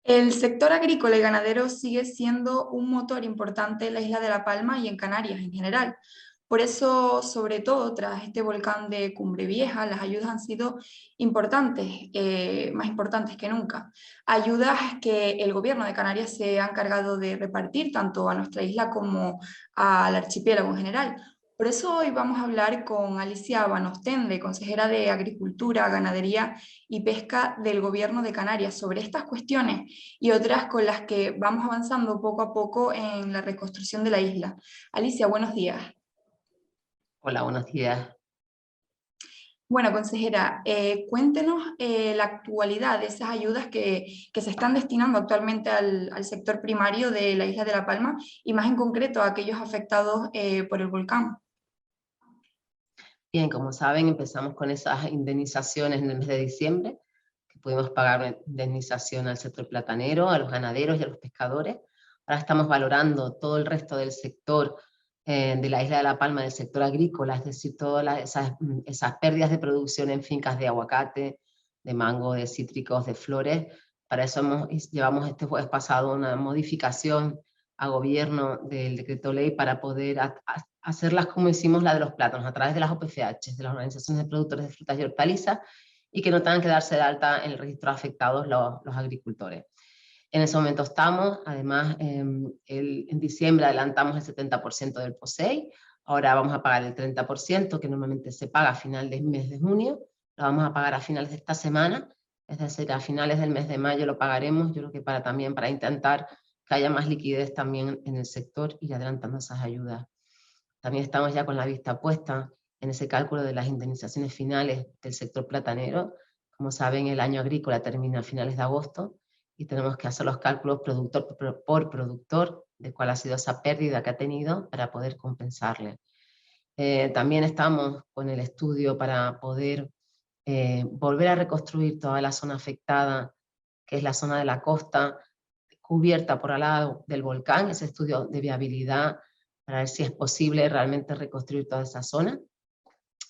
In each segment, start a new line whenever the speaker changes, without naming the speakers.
El sector agrícola y ganadero sigue siendo un motor importante en la isla de La Palma y en Canarias en general. Por eso, sobre todo tras este volcán de Cumbre Vieja, las ayudas han sido importantes, más importantes que nunca. Ayudas que el gobierno de Canarias se ha encargado de repartir tanto a nuestra isla como al archipiélago en general. Por eso hoy vamos a hablar con Alicia Banostende, consejera de Agricultura, Ganadería y Pesca del Gobierno de Canarias, sobre estas cuestiones y otras con las que vamos avanzando poco a poco en la reconstrucción de la isla. Alicia, buenos días.
Hola, buenos días.
Bueno, consejera, cuéntenos la actualidad de esas ayudas que se están destinando actualmente al sector primario de la isla de La Palma y más en concreto a aquellos afectados por el volcán.
Bien, como saben, empezamos con esas indemnizaciones en el mes de diciembre, que pudimos pagar una indemnización al sector platanero, a los ganaderos y a los pescadores. Ahora estamos valorando todo el resto del sector de la isla de La Palma, del sector agrícola, es decir, esas pérdidas de producción en fincas de aguacate, de mango, de cítricos, de flores. Para eso llevamos este jueves pasado una modificación a gobierno del decreto ley para poder hacerlas como hicimos la de los plátanos, a través de las OPCH, de las organizaciones de productores de frutas y hortalizas, y que no tengan que darse de alta en el registro de afectados los agricultores. En ese momento estamos, además en diciembre adelantamos el 70% del POSEI, ahora vamos a pagar el 30%, que normalmente se paga a final del mes de junio, lo vamos a pagar a finales de esta semana, es decir, a finales del mes de mayo lo pagaremos, yo creo que también para intentar que haya más liquidez también en el sector y adelantando esas ayudas. También estamos ya con la vista puesta en ese cálculo de las indemnizaciones finales del sector platanero. Como saben, el año agrícola termina a finales de agosto y tenemos que hacer los cálculos productor por productor de cuál ha sido esa pérdida que ha tenido para poder compensarle. También estamos con el estudio para poder volver a reconstruir toda la zona afectada, que es la zona de la costa, cubierta por al lado del volcán, ese estudio de viabilidad para ver si es posible realmente reconstruir toda esa zona.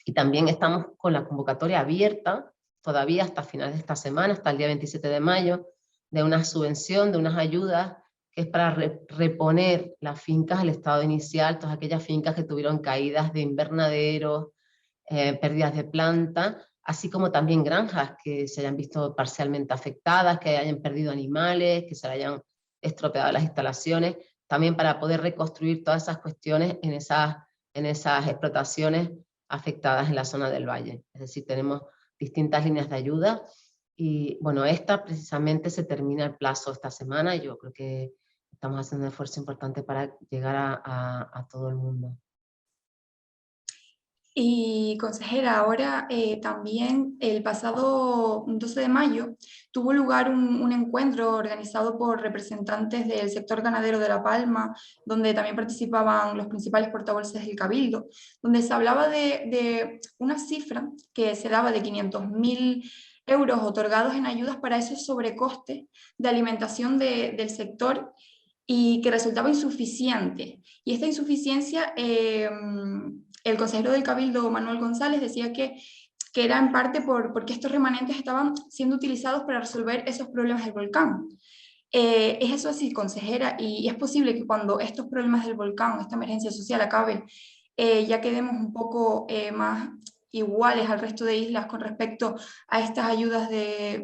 Y también estamos con la convocatoria abierta, todavía hasta finales de esta semana, hasta el día 27 de mayo, de una subvención, de unas ayudas, que es para reponer las fincas al estado inicial, todas aquellas fincas que tuvieron caídas de invernaderos, pérdidas de planta, así como también granjas que se hayan visto parcialmente afectadas, que hayan perdido animales, que se hayan estropeado las instalaciones, también para poder reconstruir todas esas cuestiones en esas explotaciones afectadas en la zona del valle. Es decir, tenemos distintas líneas de ayuda y bueno, esta precisamente se termina el plazo esta semana y yo creo que estamos haciendo un esfuerzo importante para llegar a todo el mundo.
Y consejera, ahora también el pasado 12 de mayo tuvo lugar un encuentro organizado por representantes del sector ganadero de La Palma, donde también participaban los principales portavoces del Cabildo, donde se hablaba de una cifra que se daba de 500.000 euros otorgados en ayudas para esos sobrecostes de alimentación del sector y que resultaba insuficiente. Y esta insuficiencia, el consejero del Cabildo, Manuel González, decía que era en parte porque estos remanentes estaban siendo utilizados para resolver esos problemas del volcán. ¿Es eso así, consejera? Y es posible que cuando estos problemas del volcán, esta emergencia social acaben, ya quedemos un poco más iguales al resto de islas con respecto a estas ayudas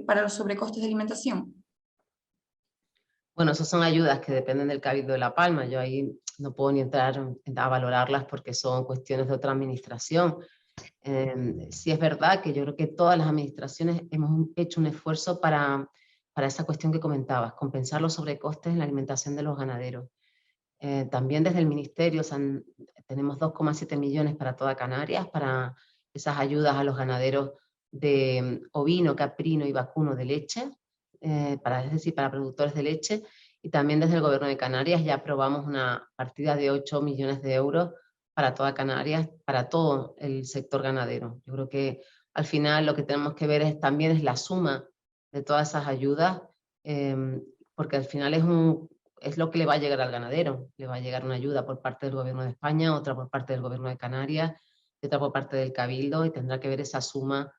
para los sobrecostes de alimentación?
Bueno, esas son ayudas que dependen del Cabildo de La Palma. Yo ahí no puedo ni entrar a valorarlas porque son cuestiones de otra administración. Sí es verdad que yo creo que todas las administraciones hemos hecho un esfuerzo para esa cuestión que comentabas, compensar los sobrecostes en la alimentación de los ganaderos. También desde el Ministerio tenemos 2,7 millones para toda Canarias, para esas ayudas a los ganaderos de ovino, caprino y vacuno de leche, es decir, para productores de leche. Y también desde el Gobierno de Canarias ya aprobamos una partida de 8 millones de euros para toda Canarias, para todo el sector ganadero. Yo creo que al final lo que tenemos que ver también es la suma de todas esas ayudas, porque al final es lo que le va a llegar al ganadero. Le va a llegar una ayuda por parte del Gobierno de España, otra por parte del Gobierno de Canarias, y otra por parte del Cabildo, y tendrá que ver esa suma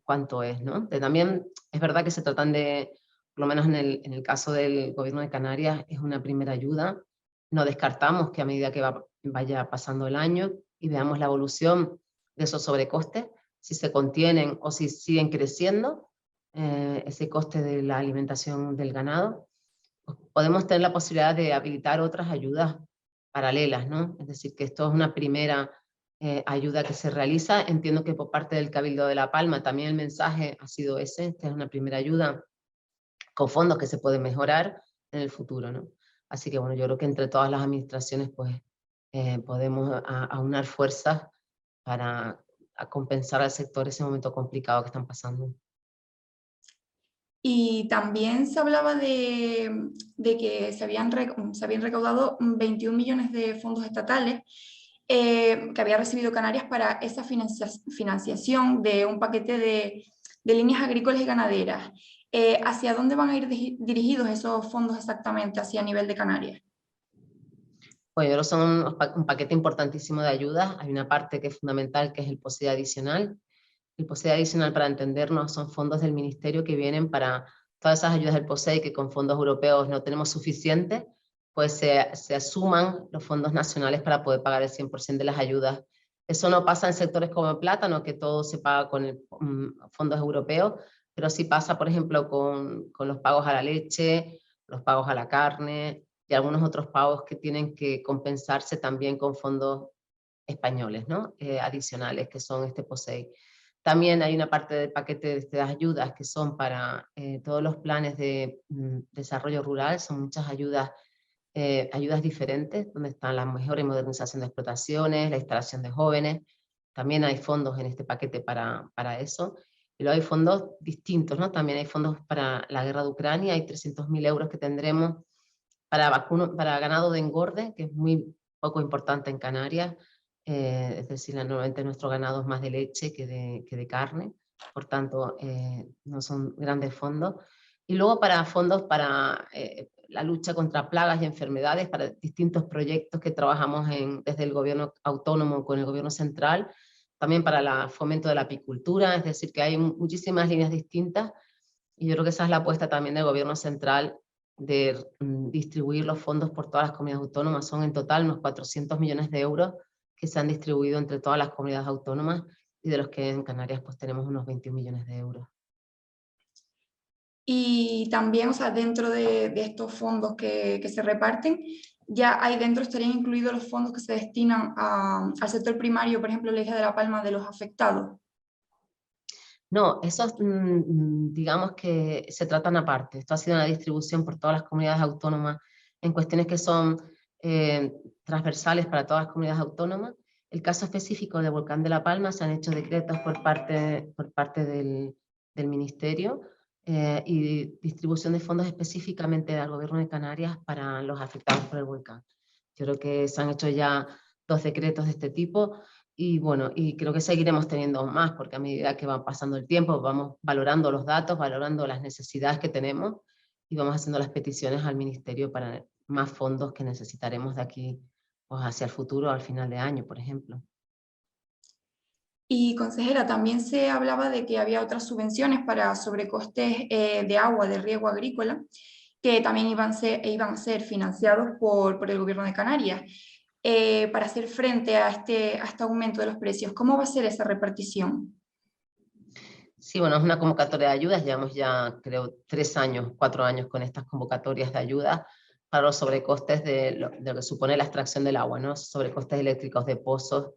cuánto es, ¿no? También es verdad que se tratan de por lo menos en el caso del Gobierno de Canarias, es una primera ayuda. No descartamos que a medida que vaya pasando el año y veamos la evolución de esos sobrecostes, si se contienen o si siguen creciendo, ese coste de la alimentación del ganado, pues podemos tener la posibilidad de habilitar otras ayudas paralelas, ¿no? Es decir, que esto es una primera ayuda que se realiza. Entiendo que por parte del Cabildo de La Palma también el mensaje ha sido ese, esta es una primera ayuda con fondos que se pueden mejorar en el futuro, ¿no? Así que bueno, yo creo que entre todas las administraciones pues podemos aunar fuerzas para compensar al sector ese momento complicado que están pasando.
Y también se hablaba de que se habían recaudado 21 millones de fondos estatales que había recibido Canarias para esa financiación de un paquete de líneas agrícolas y ganaderas. ¿Hacia dónde van a ir dirigidos esos fondos exactamente, hacia nivel de Canarias?
Bueno, yo creo que son un paquete importantísimo de ayudas. Hay una parte que es fundamental, que es el POSEI adicional. El POSEI adicional, para entendernos, son fondos del Ministerio que vienen para todas esas ayudas del POSEI que con fondos europeos no tenemos suficientes, pues se asuman los fondos nacionales para poder pagar el 100% de las ayudas. Eso no pasa en sectores como el plátano, que todo se paga con fondos europeos, pero sí pasa, por ejemplo, con los pagos a la leche, los pagos a la carne y algunos otros pagos que tienen que compensarse también con fondos españoles, ¿no? Adicionales, que son este POSEI. También hay una parte del paquete de estas ayudas que son para todos los planes de desarrollo rural, son muchas ayudas, ayudas diferentes, donde están la mejor modernización de explotaciones, la instalación de jóvenes. También hay fondos en este paquete para eso. Y luego hay fondos distintos, ¿no? También hay fondos para la guerra de Ucrania, hay 300.000 euros que tendremos para ganado de engorde, que es muy poco importante en Canarias. Es decir, normalmente nuestro ganado es más de leche que de carne, por tanto no son grandes fondos. Y luego para fondos para la lucha contra plagas y enfermedades, para distintos proyectos que trabajamos desde el gobierno autónomo con el gobierno central, también para el fomento de la apicultura, es decir, que hay muchísimas líneas distintas, y yo creo que esa es la apuesta también del gobierno central, de distribuir los fondos por todas las comunidades autónomas. Son en total unos 400 millones de euros que se han distribuido entre todas las comunidades autónomas, y de los que en Canarias pues tenemos unos 21 millones de euros.
Y también, o sea, dentro de estos fondos que se reparten, ya ahí dentro estarían incluidos los fondos que se destinan al sector primario, por ejemplo, la Isla de La Palma, de los afectados.
No, esos digamos que se tratan aparte. Esto ha sido una distribución por todas las comunidades autónomas en cuestiones que son transversales para todas las comunidades autónomas. El caso específico del volcán de La Palma, se han hecho decretos por parte del Ministerio y distribución de fondos específicamente al Gobierno de Canarias para los afectados por el volcán. Yo creo que se han hecho ya 2 decretos de este tipo. Y bueno, y creo que seguiremos teniendo más, porque a medida que va pasando el tiempo, vamos valorando los datos, valorando las necesidades que tenemos, y vamos haciendo las peticiones al Ministerio para más fondos que necesitaremos de aquí pues, hacia el futuro, al final de año, por ejemplo.
Y consejera, también se hablaba de que había otras subvenciones para sobrecostes de agua, de riego agrícola, que también iban a ser financiados por el Gobierno de Canarias. Para hacer frente a este aumento de los precios. ¿Cómo va a ser esa repartición?
Sí, bueno, es una convocatoria de ayudas, llevamos ya creo 3 años, 4 años con estas convocatorias de ayuda para los sobrecostes de lo que supone la extracción del agua, ¿no? Sobrecostes eléctricos de pozos,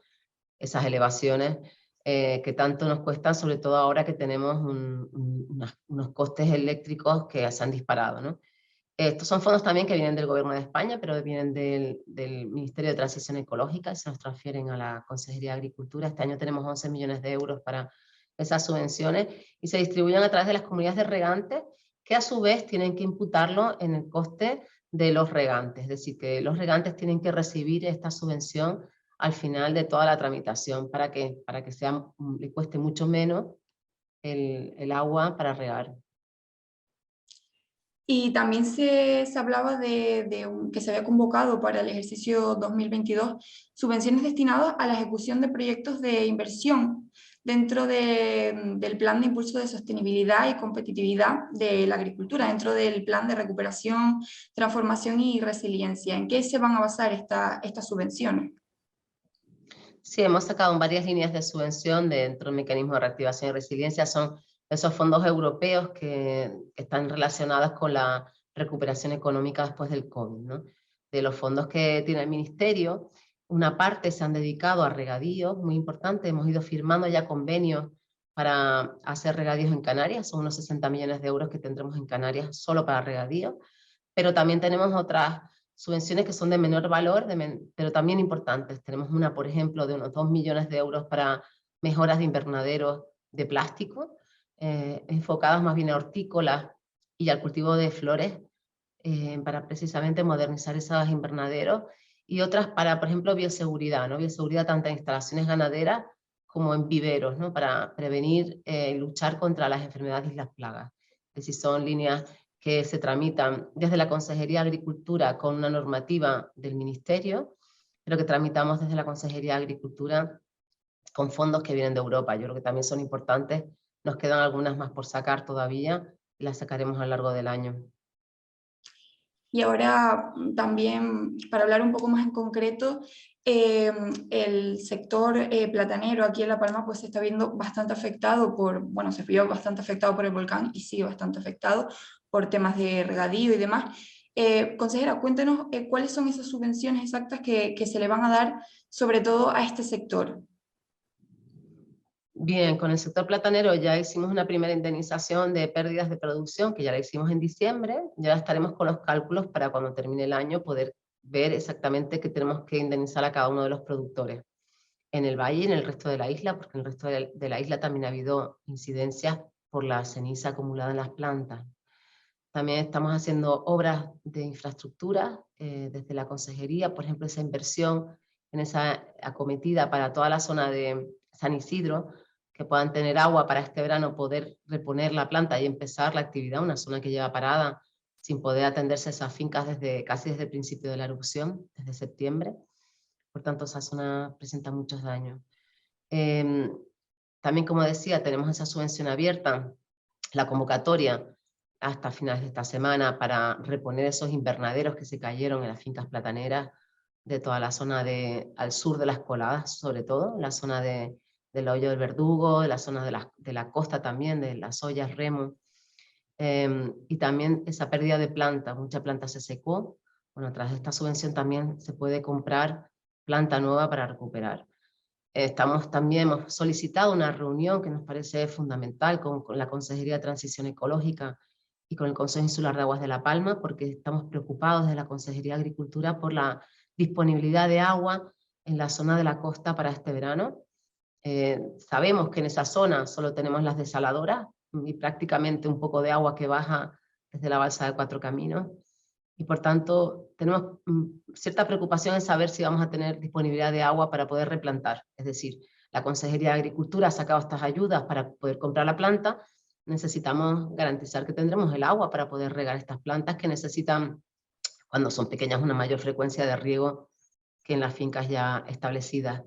esas elevaciones que tanto nos cuestan, sobre todo ahora que tenemos unos costes eléctricos que se han disparado, ¿no? Estos son fondos también que vienen del Gobierno de España, pero vienen del Ministerio de Transición Ecológica y se nos transfieren a la Consejería de Agricultura. Este año tenemos 11 millones de euros para esas subvenciones y se distribuyen a través de las comunidades de regantes, que a su vez tienen que imputarlo en el coste de los regantes. Es decir, que los regantes tienen que recibir esta subvención al final de toda la tramitación. ¿Para qué? Para que le cueste mucho menos el agua para regar.
Y también se hablaba que se había convocado para el ejercicio 2022 subvenciones destinadas a la ejecución de proyectos de inversión dentro del plan de impulso de sostenibilidad y competitividad de la agricultura, dentro del plan de recuperación, transformación y resiliencia. ¿En qué se van a basar estas subvenciones?
Sí, hemos sacado varias líneas de subvención dentro del mecanismo de reactivación y resiliencia. Son esos fondos europeos que están relacionados con la recuperación económica después del COVID, ¿no? De los fondos que tiene el Ministerio, una parte se han dedicado a regadíos, muy importante. Hemos ido firmando ya convenios para hacer regadíos en Canarias. Son unos 60 millones de euros que tendremos en Canarias solo para regadíos. Pero también tenemos otras subvenciones que son de menor valor, pero también importantes. Tenemos una, por ejemplo, de unos 2 millones de euros para mejoras de invernaderos de plástico, enfocadas más bien a hortícolas y al cultivo de flores, para precisamente modernizar esos invernaderos, y otras para, por ejemplo, bioseguridad, ¿no? Bioseguridad tanto en instalaciones ganaderas como en viveros, ¿no? Para prevenir y luchar contra las enfermedades y las plagas. Es decir, son líneas que se tramitan desde la Consejería de Agricultura con una normativa del Ministerio, pero que tramitamos desde la Consejería de Agricultura con fondos que vienen de Europa. Yo creo que también son importantes. Nos quedan algunas más por sacar todavía y las sacaremos a lo largo del año.
Y ahora también, para hablar un poco más en concreto, el sector platanero aquí en La Palma pues se está viendo bastante afectado bueno, se vio bastante afectado por el volcán y sigue bastante afectado por temas de regadío y demás. Consejera, cuéntenos cuáles son esas subvenciones exactas que se le van a dar sobre todo a este sector.
Bien, con el sector platanero ya hicimos una primera indemnización de pérdidas de producción, que ya la hicimos en diciembre. Ya estaremos con los cálculos para cuando termine el año poder ver exactamente qué tenemos que indemnizar a cada uno de los productores. En el valle y en el resto de la isla, porque en el resto de la isla también ha habido incidencias por la ceniza acumulada en las plantas. También estamos haciendo obras de infraestructura desde la consejería, por ejemplo, esa inversión en esa acometida para toda la zona de San Isidro, que puedan tener agua para este verano, poder reponer la planta y empezar la actividad, una zona que lleva parada sin poder atenderse esas fincas casi desde el principio de la erupción, desde septiembre. Por tanto, esa zona presenta muchos daños. También, como decía, tenemos esa subvención abierta, la convocatoria hasta finales de esta semana para reponer esos invernaderos que se cayeron en las fincas plataneras de toda la zona al sur de las Coladas, sobre todo, la zona del Hoyo del Verdugo, la zona de la costa también, de las Ollas, Remo, y también esa pérdida de planta, mucha planta se secó. Bueno, tras esta subvención también se puede comprar planta nueva para recuperar. Hemos solicitado una reunión que nos parece fundamental con la Consejería de Transición Ecológica y con el Consejo Insular de Aguas de La Palma, porque estamos preocupados desde la Consejería de Agricultura por la disponibilidad de agua en la zona de la costa para este verano. Sabemos que en esa zona solo tenemos las desaladoras y prácticamente un poco de agua que baja desde la balsa de Cuatro Caminos, y por tanto tenemos cierta preocupación en saber si vamos a tener disponibilidad de agua para poder replantar. Es decir, la Consejería de Agricultura ha sacado estas ayudas para poder comprar la planta. Necesitamos garantizar que tendremos el agua para poder regar estas plantas que necesitan, cuando son pequeñas, una mayor frecuencia de riego que en las fincas ya establecidas.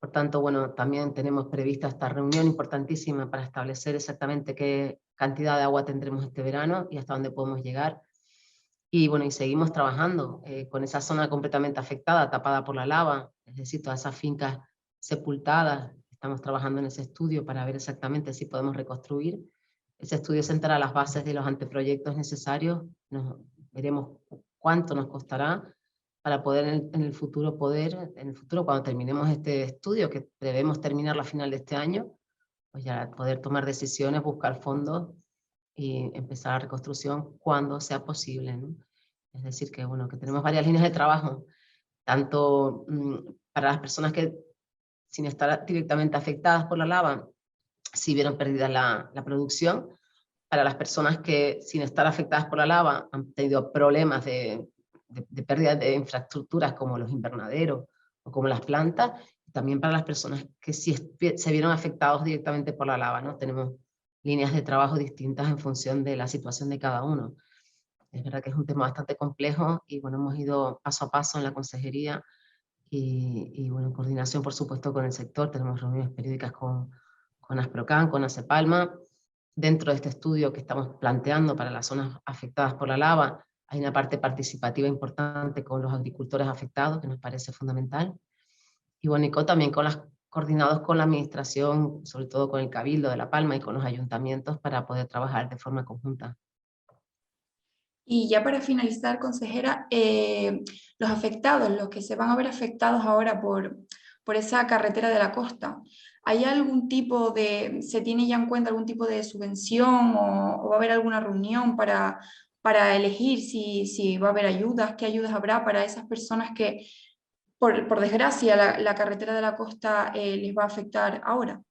Por tanto, bueno, también tenemos prevista esta reunión importantísima para establecer exactamente qué cantidad de agua tendremos este verano y hasta dónde podemos llegar. Y bueno, y seguimos trabajando con esa zona completamente afectada, tapada por la lava, es decir, todas esas fincas sepultadas. Estamos trabajando en ese estudio para ver exactamente si podemos reconstruir. Ese estudio sentará las bases de los anteproyectos necesarios. Veremos cuánto nos costará para poder en el futuro, cuando terminemos este estudio, que debemos terminarlo a final de este año, pues ya poder tomar decisiones, buscar fondos y empezar la reconstrucción cuando sea posible, ¿no? Es decir, que, bueno, que tenemos varias líneas de trabajo, tanto para las personas que, sin estar directamente afectadas por la lava, si vieron perdida la producción, para las personas que, sin estar afectadas por la lava, han tenido problemas de pérdida de infraestructuras como los invernaderos o como las plantas, y también para las personas que sí se vieron afectados directamente por la lava, ¿no? Tenemos líneas de trabajo distintas en función de la situación de cada uno. Es verdad que es un tema bastante complejo y bueno, hemos ido paso a paso en la consejería y bueno, en coordinación por supuesto con el sector. Tenemos reuniones periódicas con con Asprocan, con ACEPALMA. Dentro de este estudio que estamos planteando para las zonas afectadas por la lava, hay una parte participativa importante con los agricultores afectados, que nos parece fundamental. Y Bonicó también coordinados con la administración, sobre todo con el Cabildo de La Palma y con los ayuntamientos para poder trabajar de forma conjunta.
Y ya para finalizar, consejera, los afectados, los que se van a ver afectados ahora por esa carretera de la costa, ¿hay algún tipo se tiene ya en cuenta algún tipo de subvención o va a haber alguna reunión para elegir si va a haber ayudas, qué ayudas habrá para esas personas que, por desgracia, la carretera de la costa les va a afectar ahora?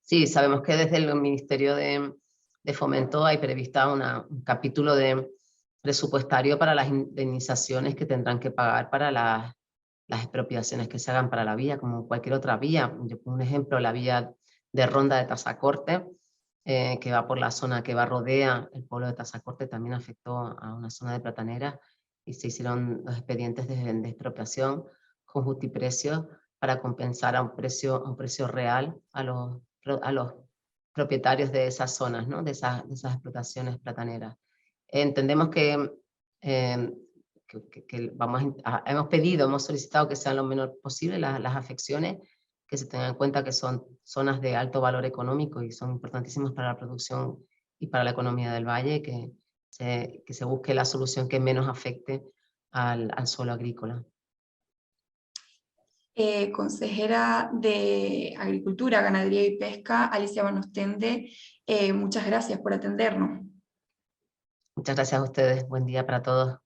Sí, sabemos que desde el Ministerio de Fomento hay prevista un capítulo presupuestario para las indemnizaciones que tendrán que pagar para las expropiaciones que se hagan para la vía, como cualquier otra vía. Yo pongo un ejemplo, la vía de Ronda de Tazacorte, que va por la zona que rodea el pueblo de Tazacorte, también afectó a una zona de Platanera y se hicieron los expedientes de expropiación con justiprecio para compensar a un precio real a los propietarios de esas zonas, ¿no? de esas explotaciones plataneras. Entendemos que hemos solicitado que sean lo menor posible las afecciones, que se tengan en cuenta que son zonas de alto valor económico y son importantísimas para la producción y para la economía del valle, que se busque la solución que menos afecte al suelo agrícola.
Consejera de Agricultura, Ganadería y Pesca, Alicia Van Ostende, muchas gracias por atendernos.
Muchas gracias a ustedes. Buen día para todos.